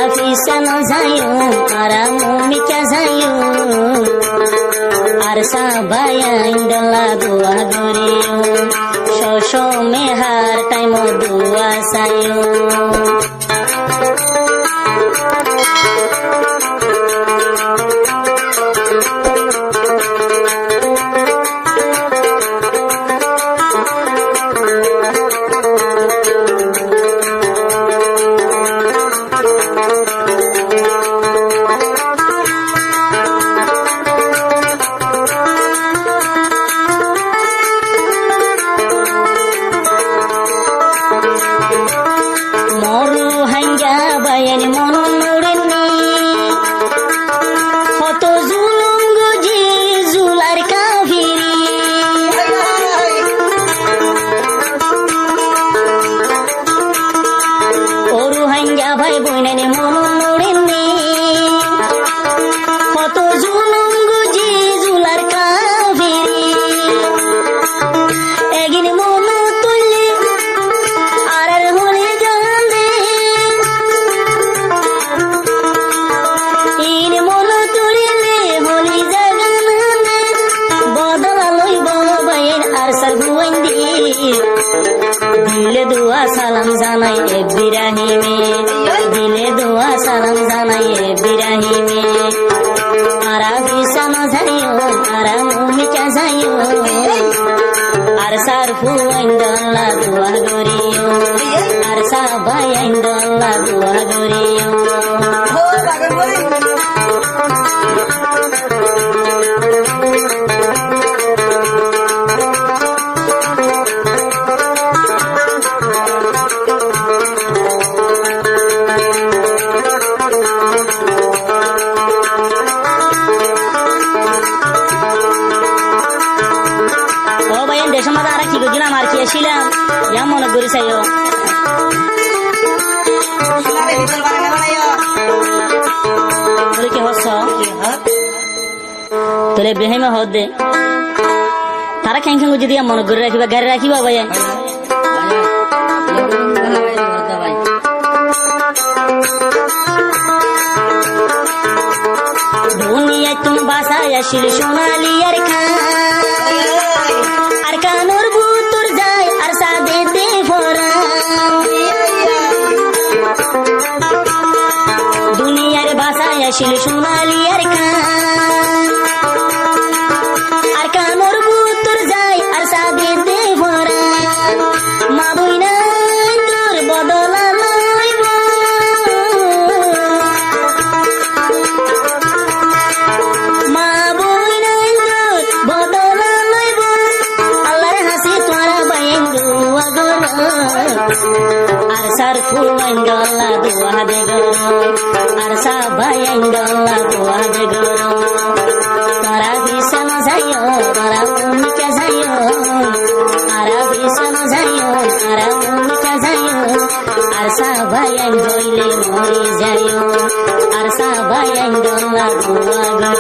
Afisano zayo, aramu mika zayo, arsa baya indola dua duriyo, shosho mehar taimo dua sayo. দিলে দোয়া সালাম জানাই ইব্রাহিমে, দিলে দোয়া সালাম জানাই ইব্রাহিমে, আরা বিছানো যাইও আরা মুমিকা যাইও, আর সার ফুয়াইন্দল্লা দোয়া গরিও, আর সাবাই আইন্দল্লা দোয়া গরিও। মনে করি চাইও কি হস তোরে বেহেমে হদ দে তারা খেং খেং যদি মনে করে রাখিবা গাড়ি রাখিবা ভাই দুনিয়ায় তুমি বাসায় আসিল সোনালি আর খা আর কানুর বুতুর যায় আর সাদে দে ভরা দুনিয়ার বাসায় আসিল সোনালি আর খা আর কানুর বুতুর যায় আর সাদে দে ভরা মা বইনা তোর বদলা লইব মা বইনা তোর বদলা লইব আল্লাহর হাসি তোরা বাইন্দু আগর আর সার ফুয়াইন্দল্লা দোয়া দে গর আর সাবাইন্দল্লা দোয়া দে গর তোরা বিছানো যাইও তোরা মুমিকা যাইও আরা বিছানো যাইও আরা মুমিকা যাইও আর সাবাইন হইলে মরি যাইও আর সাবাইন্দল্লা দোয়া গর।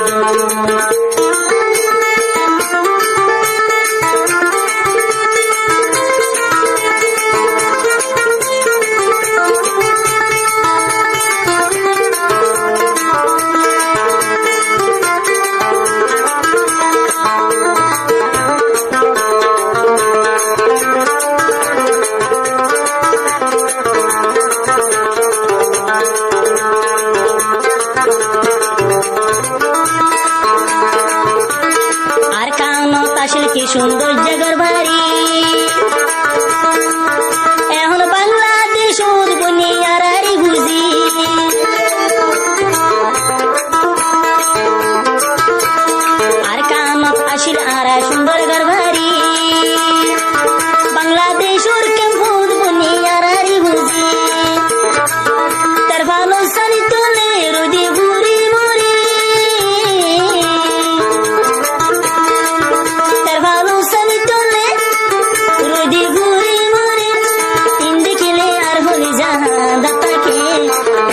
কি সুন্দর জায়গার বাড়ি এখন বাংলাদেশ দুনিয়ার আরি বুঝি আর কানত আসিল আর সুন্দর ঘর বাড়ি বাংলাদেশ ওর কেমন দুনিয়ার আরি বুঝি তার ভালো সারি তোলে রোদে বুড়ি মরি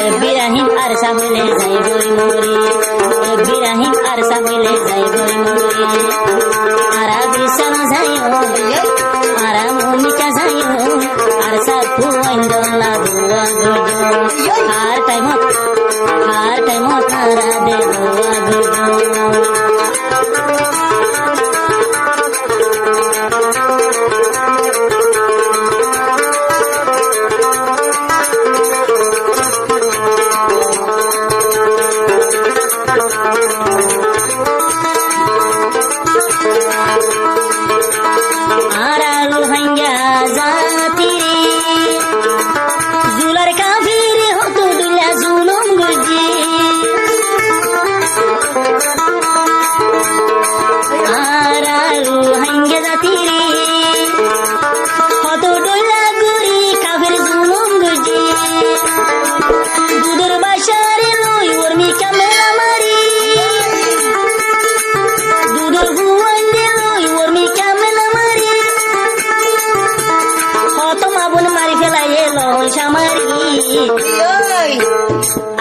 Ibrahim আর সামলে যাই বই মরি বিরাহিম আর সামলে যাই বই মরি আরা বিছানা যাইও আরা মুমিকা যাইও আর সাথু আইন্দলা দুয়া গুজো আর টাইমত আরা দে দুয়া গুজো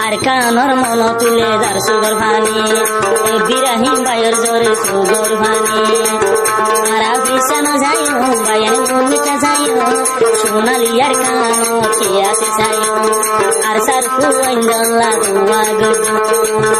আর কানর মন তুলে যার সুগর ভানি বিরাহিম বাইর জোরে সুগর ভানি আরা বিছানা যাইও বায়ান ভূমিকা যাইও সোনালি আর কানো কে আসে যাইও আর সার ফুয়াইন্দলা দুয়া গুজো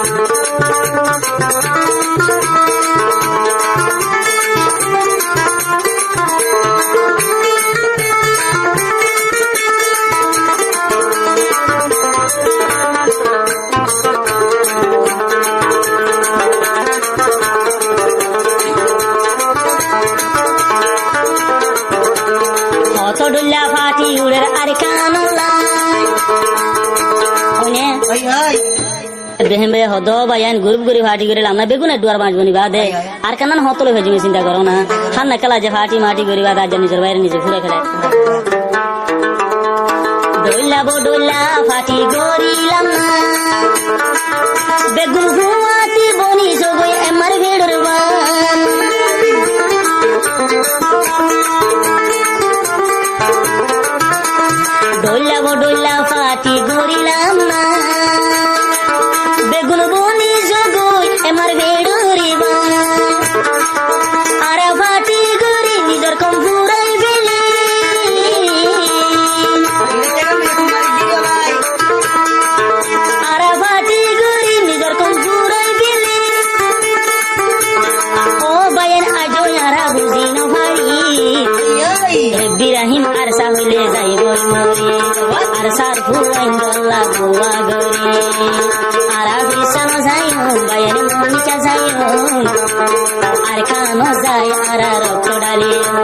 ডুল্লা ফাটি উড়ের আর কানলা দেহেন বে হদ বায়ান গ্রুপ করে ফাটি করে লামনা বেগুন দুয়ার বাঁচবো নি বাদে আর কানান হতলে হয়ে যাবে চিন্তা করো না খান না খেলা যে ফাটি মাটি করে বাদ আজ নিজের বাইরে নিজে ঘুরে খেলে ডুল্লা ফাটি গরিলাম না বেগুন ঘুমাতি বনি জগই আমার ভেড়র বান ডোল্লা ফাটি গরিলাম না বেগুন বনি জগই আমার ভেড়রি বান আরা ফাটি গরি নিজর কম ফুরাই বেলি আরা ফাটি গরি নিজর কম ফুরাই বেলি ও বায়ান আজো আরা বুঝি ন ভাই বিরাহিম আর সাহলে যাই বই মরি আর সার ফুয়াইন্দলা দুয়া গরি আরা বিছানা যাইও বায়ান মুমিকা যাইও আর কানো যাই আরা রক্ত ডালিও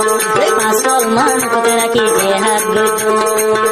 পাঁচ কল মান কত রাখি যে হাত গুজো